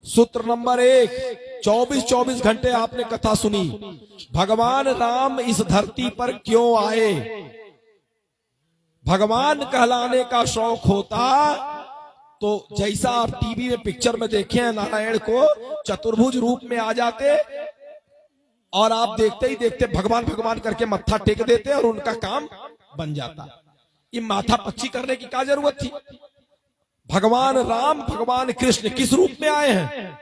सूत्र नंबर 1, 24 घंटे आपने कथा सुनी। भगवान राम इस धरती पर क्यों आए? भगवान कहलाने का शौक होता तो जैसा आप टीवी में पिक्चर में देखे हैं, नारायण को चतुर्भुज रूप में आ जाते और आप देखते ही देखते भगवान भगवान करके मत्था टेक देते और उनका काम बन जाता। ये माथा पच्ची करने की क्या जरूरत थी? भगवान राम, भगवान कृष्ण किस रूप में आए हैं?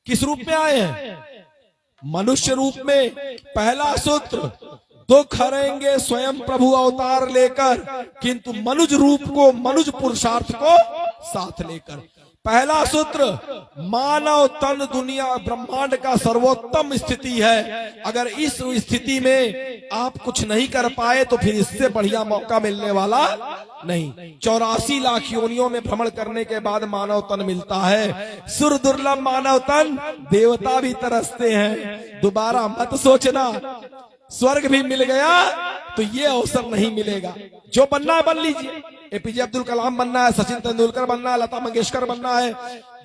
किस रूप में आए हैं? मनुष्य रूप में। पहला सूत्र, दुख हरेंगे स्वयं प्रभु अवतार लेकर, किंतु मनुज रूप को, मनुज पुरुषार्थ को साथ लेकर। पहला सूत्र, मानव तन दुनिया ब्रह्मांड का सर्वोत्तम स्थिति है। अगर इस स्थिति में आप कुछ नहीं कर पाए तो फिर इससे बढ़िया मौका मिलने वाला नहीं। 84 लाख योनियों में भ्रमण करने के बाद मानव तन मिलता है। सुर दुर्लभ मानव तन, देवता भी तरसते हैं। दोबारा मत सोचना स्वर्ग भी मिल गया तो ये अवसर नहीं मिलेगा। जो बनना है बन लीजिए। एपीजे अब्दुल कलाम बनना है, सचिन तेंदुलकर बनना है, लता मंगेशकर बनना है,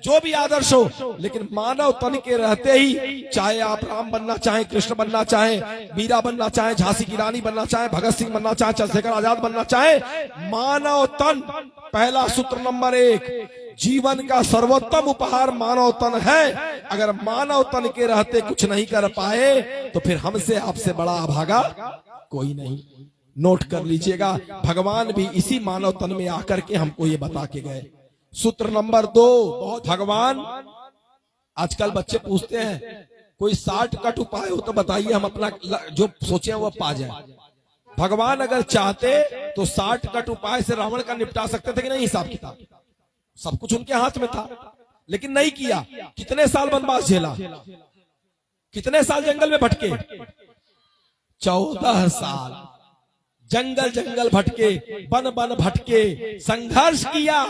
जो भी आदर्श हो, लेकिन मानव तन के रहते ही, चाहे आप राम बनना चाहें, कृष्ण बनना चाहें, मीरा बनना चाहें, झांसी की रानी बनना चाहें, भगत सिंह बनना चाहें, चंद्रशेखर आजाद बनना चाहें, मानव तन पहला सूत्र नंबर 1, जीवन का सर्वोत्तम उपहार मानव तन है। अगर मानव तन के रहते कुछ नहीं कर पाए तो फिर हमसे आपसे बड़ा अभागा कोई नहीं। नोट कर लीजिएगा, भगवान भी इसी मानव तन में आकर के हमको ये बता के गए। सूत्र नंबर 2, बहुत भगवान, आजकल बच्चे पूछते हैं कोई शॉर्टकट उपाय हो तो बताइए, हम अपना जो सोचे वो पा जाए। भगवान अगर चाहते तो शॉर्टकट उपाय से रावण का निपटा सकते थे कि नहीं? हिसाब किताब सब कुछ उनके हाथ में था, लेकिन नहीं किया। कितने साल वनवास झेला, कितने साल जंगल में भटके? 14 साल जंगल जंगल भटके, बन बन भटके, संघर्ष किया।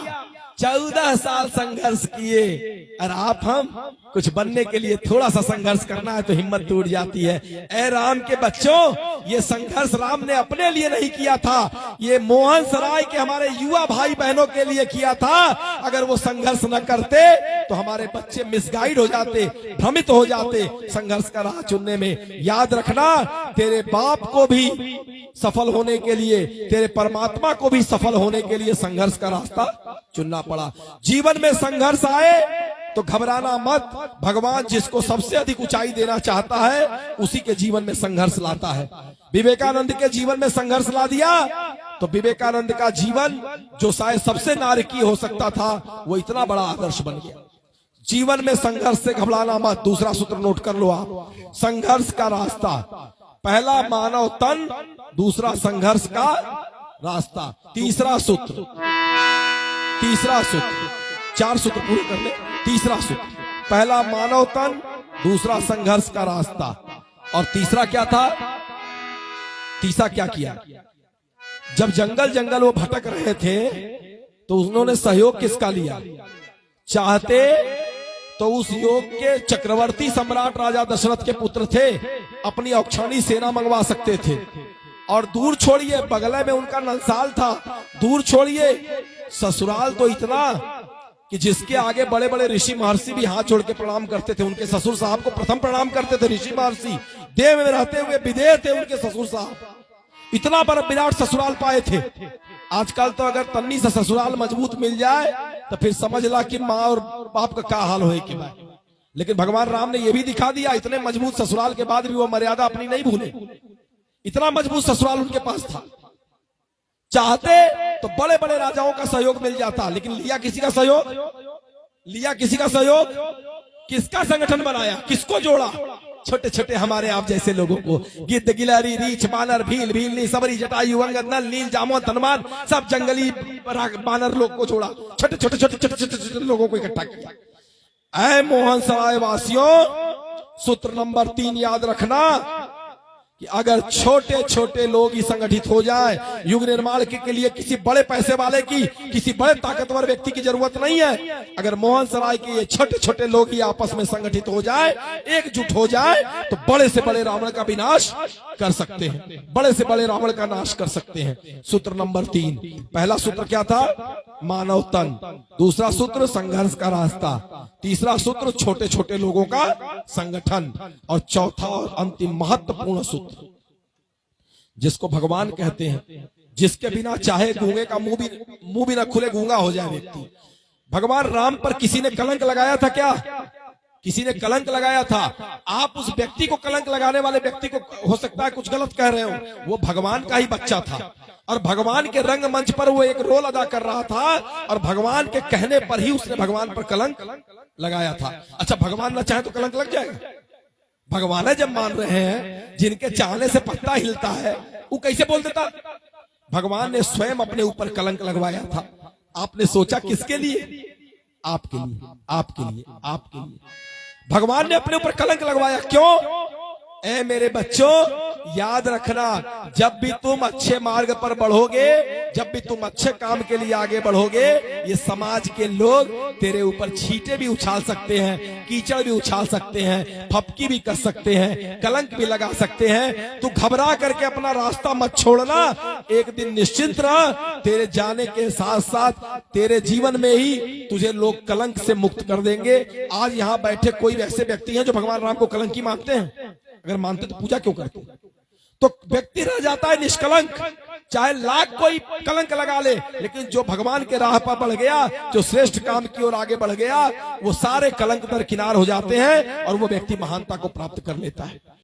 14 साल संघर्ष किए। और आप हम कुछ बनने के लिए थोड़ा सा संघर्ष करना है तो हिम्मत टूट जाती है। ए राम के बच्चों, ये संघर्ष राम ने अपने लिए नहीं किया था, ये मोहन सराय के हमारे युवा भाई बहनों के लिए किया था। अगर वो संघर्ष न करते तो हमारे बच्चे मिसगाइड हो जाते, भ्रमित हो जाते संघर्ष का राह चुनने में। याद रखना, तेरे बाप को भी सफल होने के लिए, तेरे परमात्मा को भी सफल होने के लिए संघर्ष का रास्ता चुनना पड़ा। जीवन में संघर्ष आए तो घबराना मत। भगवान जिसको सबसे अधिक ऊंचाई देना चाहता है उसी के जीवन में संघर्ष लाता है। विवेकानंद के जीवन में संघर्ष ला दिया तो विवेकानंद का जीवन, जो शायद सबसे नारकीय हो सकता था, वो इतना बड़ा आदर्श बन गया। जीवन में संघर्ष से घबराना मत। दूसरा सूत्र नोट कर लो आप, संघर्ष का रास्ता। पहला मानव तन, दूसरा संघर्ष का रास्ता। तीसरा सूत्र, 4 सूत्र पूरे कर ले। तीसरा सूत्र, पहला मानव तन, दूसरा संघर्ष का रास्ता, और तीसरा क्या था? तीसरा क्या किया? जब जंगल जंगल वो भटक रहे थे तो उन्होंने सहयोग किसका लिया? चाहते तो उस योग के चक्रवर्ती सम्राट राजा दशरथ के पुत्र थे, अपनी औक्षाणी सेना मंगवा सकते थे। और दूर छोड़िए, बगल में उनका नंसाल था। दूर छोड़िए, ससुराल तो इतना कि जिसके आगे बड़े बड़े ऋषि महर्षि भी हाथ जोड़ के प्रणाम करते थे। उनके ससुर साहब को प्रथम प्रणाम करते थे ऋषि महर्षि। देव में रहते हुए विदेह थे उनके ससुर साहब। इतना बड़ा विराट ससुराल पाए थे। आजकल तो अगर तन्नी से ससुराल मजबूत मिल जाए तो फिर समझ ला कि माँ और बाप का क्या हाल होए कि भाई। लेकिन भगवान राम ने यह भी दिखा दिया, इतने मजबूत ससुराल के बाद भी वो मर्यादा अपनी नहीं भूले। इतना मजबूत ससुराल उनके पास था। चाहते तो बड़े बड़े राजाओं का सहयोग मिल जाता, लेकिन लिया किसी का सहयोग? लिया किसी का सहयोग? किसका संगठन बनाया, किसको जोड़ा? छोटे छोटे हमारे आप जैसे लोगों को, गिद्ध गिलहरी रीछ बानर भील भीलनी सबरी जटायु अंगद नल नील जामोन धनवान, सब जंगली बानर लोग को जोड़ा। छोटे छोटे छोटे छोटे छोटे लोगों को इकट्ठा किया। ऐ मोहन सराय वासियों, सूत्र नंबर 3 याद रखना, कि अगर छोटे छोटे लोग ही संगठित हो जाए, युग निर्माण के लिए किसी बड़े पैसे वाले की, किसी बड़े ताकतवर व्यक्ति की जरूरत नहीं है। अगर मोहन सराय के ये छोटे छोटे लोग ही आपस में संगठित हो जाए, एकजुट हो जाए, तो बड़े से बड़े रावण का विनाश कर सकते हैं, बड़े से बड़े रावण का नाश कर सकते हैं। सूत्र नंबर 3, पहला सूत्र क्या था? मानव तन। दूसरा सूत्र संघर्ष का रास्ता। तीसरा सूत्र छोटे छोटे लोगों का संगठन। और चौथा और अंतिम महत्वपूर्ण सूत्र जिसको भगवान कहते हैं, जिसके बिना चाहे गूंगे का मुंह भी ना खुले, गूंगा हो जाए व्यक्ति। भगवान राम पर किसी ने कलंक लगाया था क्या? किसी ने कलंक लगाया था। आप उस व्यक्ति को, कलंक लगाने वाले व्यक्ति को हो सकता है कुछ गलत कह रहे हो, वो भगवान का ही बच्चा था और भगवान के रंगमंच पर वो एक रोल अदा कर रहा था और भगवान के कहने पर ही उसने भगवान पर कलंक लगाया था। अच्छा, भगवान ना चाहे तो कलंक लग जाएगा? भगवान जब मान रहे हैं, जिनके चाहने से पत्ता हिलता है, वो कैसे बोल देता? भगवान ने स्वयं अपने ऊपर कलंक लगवाया था। आपने सोचा किसके लिए? आपके लिए, आपके लिए, आपके लिए। भगवान ने अपने ऊपर कलंक लगवाया। क्यों? ऐ मेरे बच्चों, याद रखना, जब भी तुम अच्छे मार्ग पर बढ़ोगे, जब भी तुम अच्छे काम के लिए आगे बढ़ोगे, ये समाज के लोग तेरे ऊपर छींटे भी उछाल सकते हैं, कीचड़ भी उछाल सकते हैं, फपकी भी कर सकते हैं, कलंक भी लगा सकते हैं। तू घबरा करके अपना रास्ता मत छोड़ना। एक दिन निश्चिंत रह, तेरे जाने के साथ साथ तेरे जीवन में ही तुझे लोग कलंक से मुक्त कर देंगे। आज यहाँ बैठे कोई ऐसे व्यक्ति हैं जो भगवान राम को कलंकी मानते हैं? अगर मानते तो पूजा क्यों करते? तो व्यक्ति रह जाता है निष्कलंक, चाहे लाख कोई कलंक लगा ले, लेकिन जो भगवान के राह पर बढ़ गया, जो श्रेष्ठ काम की ओर आगे बढ़ गया, वो सारे कलंक दरकिनार हो जाते हैं और वो व्यक्ति महानता को प्राप्त कर लेता है।